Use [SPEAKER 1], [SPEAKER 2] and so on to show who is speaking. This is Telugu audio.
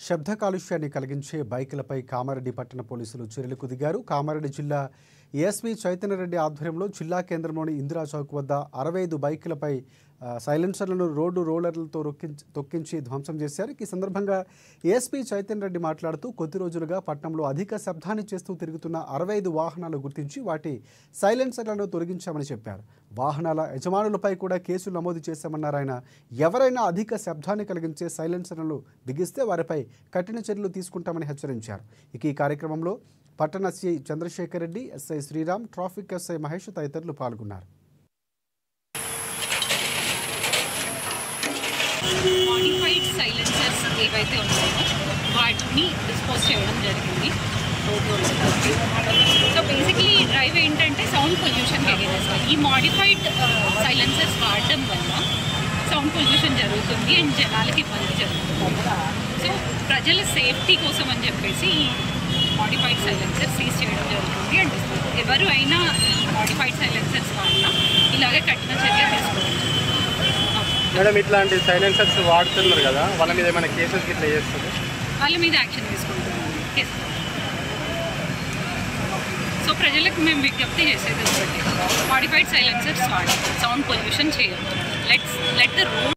[SPEAKER 1] శబ్ద కాలుష్యాన్ని కలిగించే బైకులపై కామారెడ్డి పట్టణ పోలీసులు చర్యలకు దిగారు. కామారెడ్డి జిల్లా ఏఎస్పీ చైతన్యరెడ్డి ఆధ్వర్యంలో జిల్లా కేంద్రంలోని ఇందిరా చౌక్ వద్ద 65 బైకులపై సైలెన్సర్లను రోడ్డు రోలర్లతో తొక్కించి ధ్వంసం చేశారు. ఈ సందర్భంగా ఏఎస్పీ చైతన్యరెడ్డి మాట్లాడుతూ కొద్ది రోజులుగా పట్టణంలో అధిక శబ్దాన్ని చేస్తూ తిరుగుతున్న 65 వాహనాలు గుర్తించి వాటి సైలెన్సర్లను తొలగించామని చెప్పారు. వాహనాల యజమానులపై కూడా కేసులు నమోదు చేశామన్నారు ఆయన. ఎవరైనా అధిక శబ్దాన్ని కలిగించే సైలెన్సర్లను బిగిస్తే వారిపై కఠిన చర్యలు తీసుకుంటామని హెచ్చరించారు. ఈ కార్యక్రమంలో పట్టణ CI Chandrashekar Reddy, SI Sriram, traffic SI Mahesh తదితరులు పాల్గొన్నారు.
[SPEAKER 2] మోడిఫైడ్ సైలెన్సర్స్ ఏవైతే ఉన్నాయో వాటిని డిస్పోజ్ చేయడం జరిగింది. సో బేసిక్లీ డ్రైవ్ ఏంటంటే సౌండ్ పొల్యూషన్కి అగేనెస్ట్. ఈ మోడిఫైడ్ సైలెన్సర్స్ వాడడం వల్ల సౌండ్ పొల్యూషన్ జరుగుతుంది అండ్ జనాలకి ఇబ్బంది జరుగుతుంది. సో ప్రజల సేఫ్టీ కోసం అని చెప్పేసి మోడిఫైడ్ సైలెన్సర్స్ సీజ్ చేయడం జరుగుతుంది. అండ్ ఎవరు అయినా మోడిఫైడ్ సైలెన్సర్స్ వాడినా ఇలాగే కఠిన చర్య తీసుకోవచ్చు.
[SPEAKER 3] మేడం, ఇట్లాంటి సైలెన్సర్స్ వాడుతున్నారు కదా, వాళ్ళ మీద ఏమైనా కేసెస్ ఇట్లా చేస్తుంది?
[SPEAKER 2] వాళ్ళ మీద యాక్షన్ తీసుకుంటున్నాం. సో ప్రజలకు మేము విజ్ఞప్తి చేసేది ఒకటి, మోడిఫైడ్ సైలెన్సర్స్ వాడాలి, సౌండ్ పొల్యూషన్ చేయొద్దు. Let the road